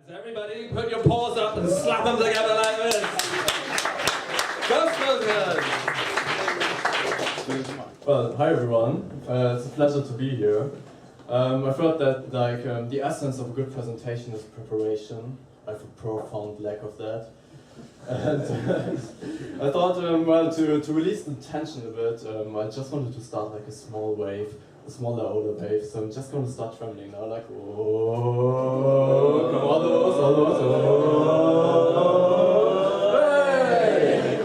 Everybody put your paws up and slap them together like this. Gustav! Well, hi everyone. It's a pleasure to be here. I thought that the essence of a good presentation is preparation. I have a profound lack of that. And I thought, to release the tension a bit, I just wanted to start like a small wave, a smaller, older wave. So I'm just going to start trembling now, like, oh, come on, hey!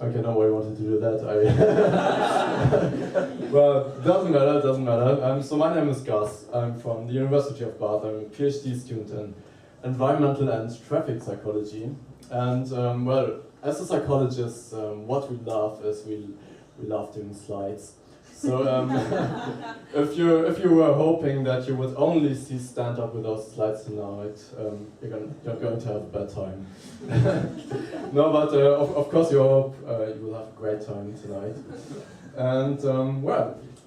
Okay, no, I wanted to do that. Well, doesn't matter. So my name is Gus. I'm from the University of Bath. I'm a PhD student in environmental and traffic psychology. And as a psychologist, what we love is we love doing slides. So if you were hoping that you would only see stand-up with those slides tonight, you're going to have a bad time. No, but of course you hope you will have a great time tonight. And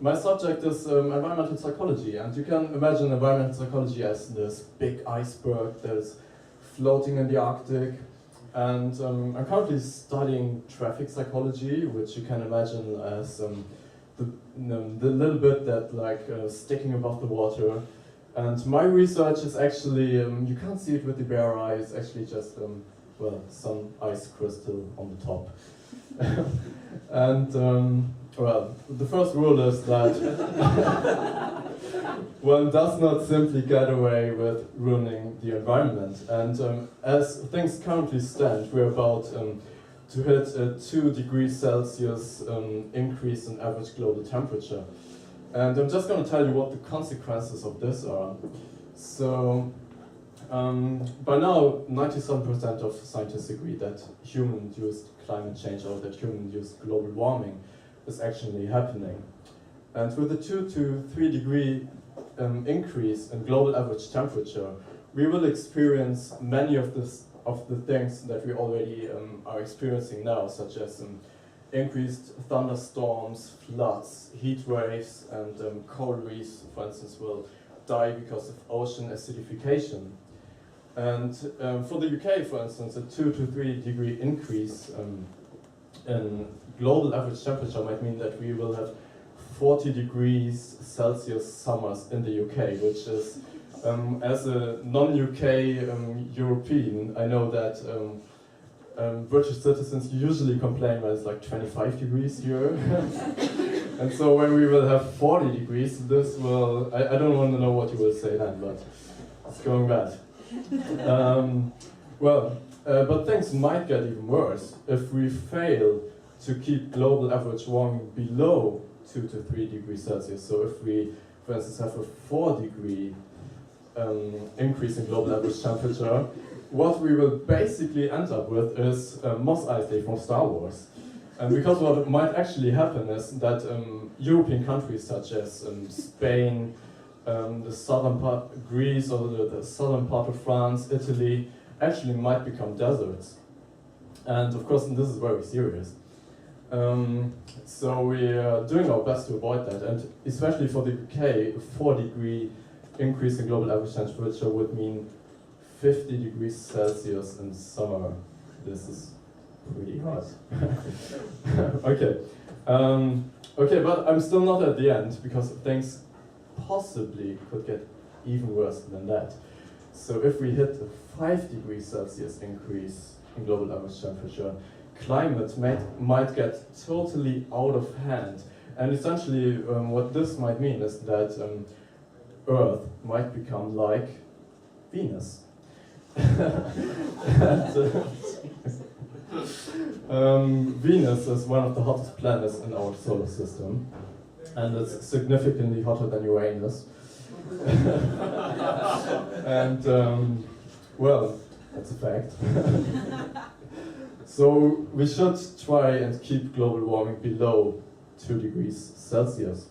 my subject is environmental psychology, and you can imagine environmental psychology as this big iceberg that is floating in the Arctic. And I'm currently studying traffic psychology, which you can imagine as the little bit that sticking above the water. And my research is actually, you can't see it with the bare eye, it's actually just, some ice crystal on the top. And, the first rule is that one does not simply get away with ruining the environment. And as things currently stand, we're about to hit a 2 degrees Celsius increase in average global temperature. And I'm just going to tell you what the consequences of this are. So, by now, 97% of scientists agree that human-induced climate change or that human-induced global warming is actually happening. And with a 2 to 3 degree increase in global average temperature, we will experience many of the things that we already are experiencing now, such as increased thunderstorms, floods, heat waves, and coral reefs, for instance, will die because of ocean acidification. And for the UK, for instance, a 2 to 3 degree increase in global average temperature might mean that we will have 40 degrees Celsius summers in the UK, which is, as a non-UK European, I know that British citizens usually complain when it's like 25 degrees here. And so when we will have 40 degrees, this will, I don't want to know what you will say then, but it's going bad. But things might get even worse if we fail to keep global average warming below 2 to 3 degrees Celsius. So if we, for instance, have a 4 degree increase in global average temperature, what we will basically end up with is Mos Eisley from Star Wars. And because what might actually happen is that European countries such as Spain, the southern part, Greece, or the southern part of France, Italy, actually might become deserts. And of course, this is very serious. So we are doing our best to avoid that, and especially for the UK, a 4 degree increase in global average temperature would mean 50 degrees Celsius in summer. This is pretty hot. Okay. Okay, but I'm still not at the end, because things possibly could get even worse than that. So if we hit a 5 degrees Celsius increase in global average temperature, climate might get totally out of hand. And essentially what this might mean is that Earth might become like Venus. Venus is one of the hottest planets in our solar system, and it's significantly hotter than Uranus. And that's a fact. So we should try and keep global warming below 2 degrees Celsius.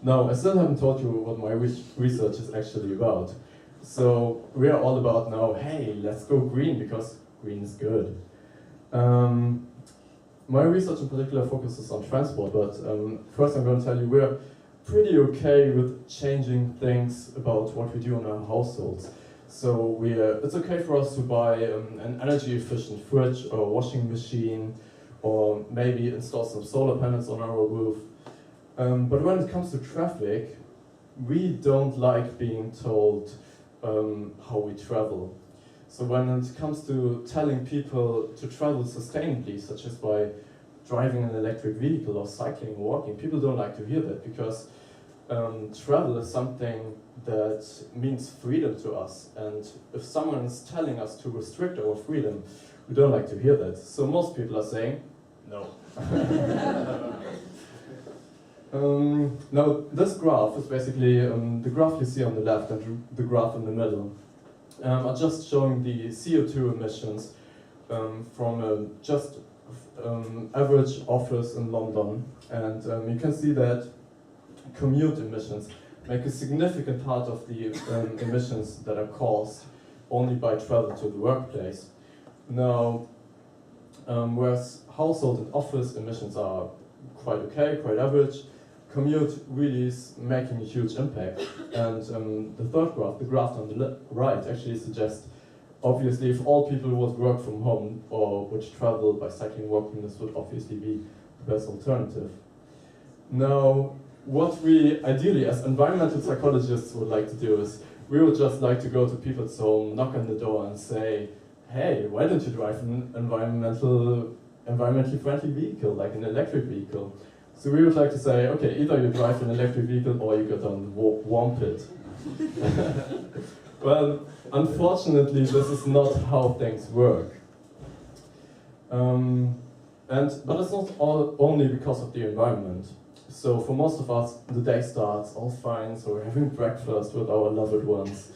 Now, I still haven't told you what my research is actually about. So we are all about now, hey, let's go green, because green is good. My research in particular focuses on transport, but first I'm going to tell you we're pretty okay with changing things about what we do in our households. So it's okay for us to buy an energy-efficient fridge or washing machine, or maybe install some solar panels on our roof. But when it comes to traffic, we don't like being told how we travel. So when it comes to telling people to travel sustainably, such as by driving an electric vehicle or cycling or walking, people don't like to hear that, because travel is something that means freedom to us. And if someone is telling us to restrict our freedom, we don't like to hear that. So most people are saying, no. Now, this graph is basically the graph you see on the left and the graph in the middle. Are just showing the CO2 emissions from just average office in London. And you can see that commute emissions make a significant part of the emissions that are caused only by travel to the workplace. Now, whereas household and office emissions are quite okay, quite average, commute really is making a huge impact. And the third graph, the graph on the right, actually suggests, obviously, if all people would work from home or would travel by cycling, walking, this would obviously be the best alternative. Now, what we ideally, as environmental psychologists, would like to do is, we would just like to go to people's home, knock on the door and say, hey, why don't you drive an environmentally friendly vehicle, like an electric vehicle? So we would like to say, okay, either you drive an electric vehicle or you get on the warm pit. Well, unfortunately, this is not how things work. But it's not only because of the environment. So for most of us, the day starts all fine, so we're having breakfast with our loved ones.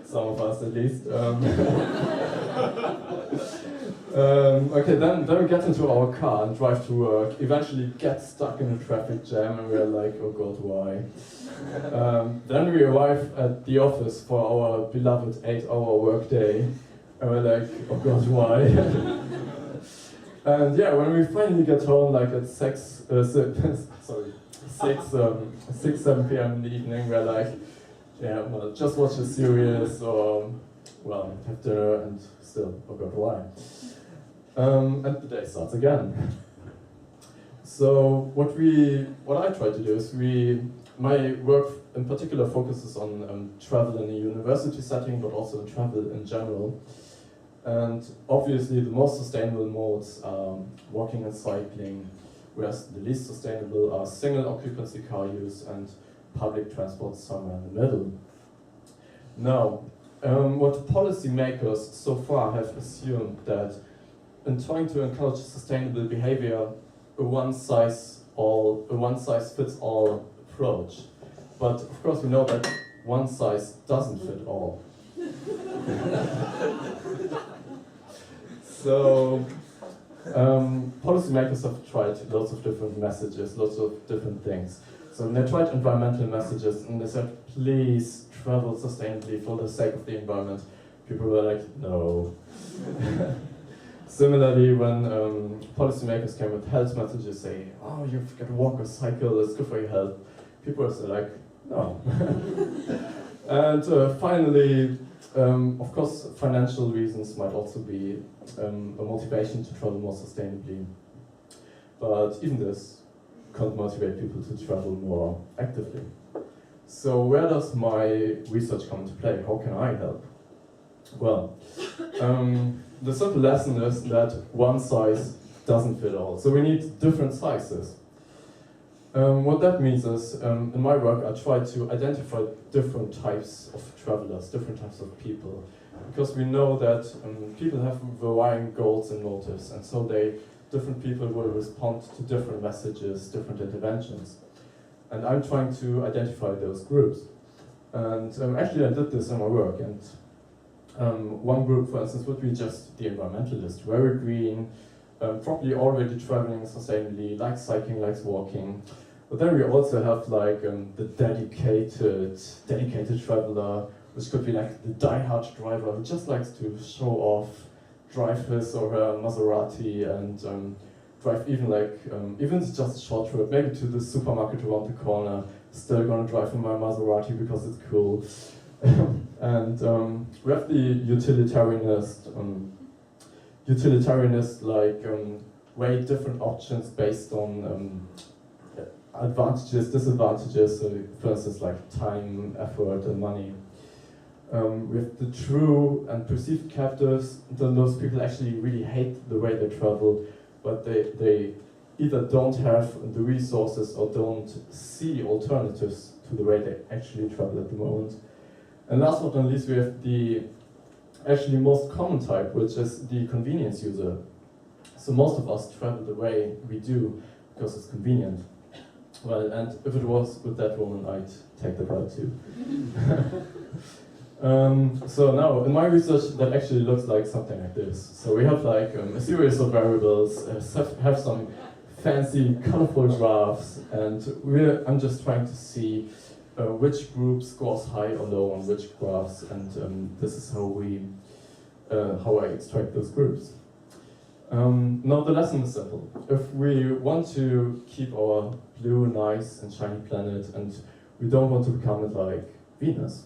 Some of us at least. Okay, then we get into our car and drive to work, eventually get stuck in a traffic jam, and we're like, oh god, why? Then we arrive at the office for our beloved 8-hour workday, and we're like, oh god, why? And yeah, when we finally get home, like at 6, 7 p.m. in the evening, we're like, yeah, well, just watch a series, or, well, have dinner, and still, oh god, why? And the day starts again. So what I try to do is my work in particular focuses on travel in a university setting, but also in travel in general. And obviously the most sustainable modes are walking and cycling, whereas the least sustainable are single occupancy car use and public transport somewhere in the middle. Now, what policymakers so far have assumed that in trying to encourage sustainable behavior, a one-size-fits-all approach. But of course we know that one size doesn't fit all. So, policymakers have tried lots of different messages, lots of different things. So they tried environmental messages and they said, please travel sustainably for the sake of the environment. People were like, no. Similarly, when policymakers came with health messages, say, oh, you've got to walk or cycle, it's good for your health. People were like, no. And finally, of course, financial reasons might also be a motivation to travel more sustainably. But even this can't motivate people to travel more actively. So where does my research come into play? How can I help? Well, the simple lesson is that one size doesn't fit all. So we need different sizes. What that means is, in my work, I try to identify different types of travelers, different types of people, because we know that people have varying goals and motives, and so different people will respond to different messages, different interventions. And I'm trying to identify those groups. And actually I did this in my work, and one group, for instance, would be just the environmentalist, very green, probably already traveling sustainably, likes cycling, likes walking. But then we also have like the dedicated traveler, which could be like the die-hard driver who just likes to show off, drive his or her Maserati, and drive even just a short trip, maybe to the supermarket around the corner, still gonna drive in my Maserati because it's cool. And we have the utilitarianist like weigh different options based on advantages, disadvantages, so for instance like time, effort and money. We have the true and perceived captives. Then those people actually really hate the way they travel, but they either don't have the resources or don't see alternatives to the way they actually travel at the moment. And last but not least, we have the actually most common type, which is the convenience user. So most of us travel the way we do because it's convenient. Well, and if it was with that woman, I'd take the ride too. So now, in my research, that actually looks like something like this. So we have like a series of variables, have some fancy, colorful graphs, and I'm just trying to see which group scores high or low on which graphs, and this is how I extract those groups. Now the lesson is simple. If we want to keep our blue, nice and shiny planet, and we don't want to become like Venus,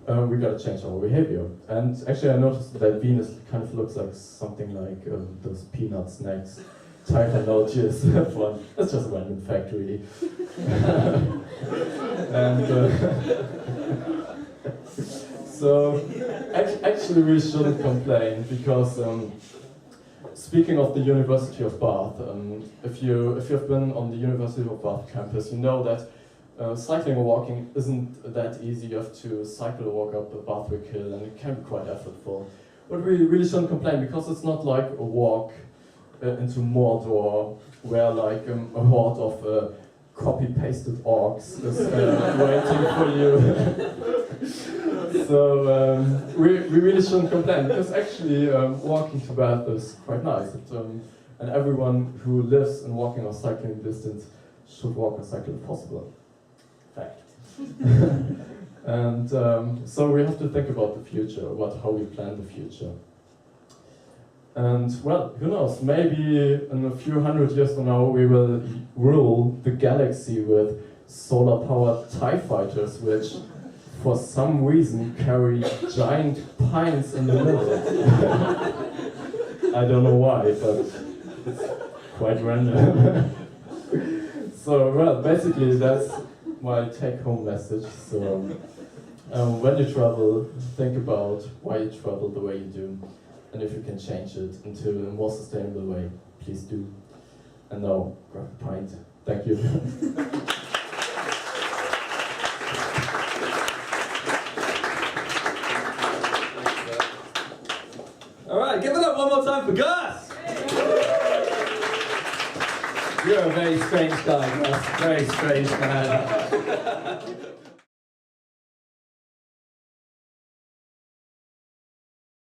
we gotta change our behavior. And actually I noticed that Venus kind of looks like something like those peanut snacks. Type and notice one. That's just a random fact, really. And so actually we shouldn't complain because speaking of the University of Bath, if you've been on the University of Bath campus, you know that cycling or walking isn't that easy. You have to cycle or walk up a Bathwick hill, and it can be quite effortful. But we really shouldn't complain because it's not like a walk into Mordor, where like a horde of copy-pasted orcs is waiting for you. So we really shouldn't complain, because actually walking to Bath is quite nice. And everyone who lives in walking or cycling distance should walk or cycle if possible. Fact. And so we have to think about the future, about how we plan the future. And well, who knows, maybe in a few hundred years from now we will rule the galaxy with solar-powered TIE fighters, which for some reason carry giant pines in the middle. I don't know why, but it's quite random. So, well, basically that's my take-home message. So, when you travel, think about why you travel the way you do. And if you can change it into a more sustainable way, please do. And now, grab a pint. Thank you. All right, give it up one more time for Gus! You're a very strange guy, Gus. Very strange man.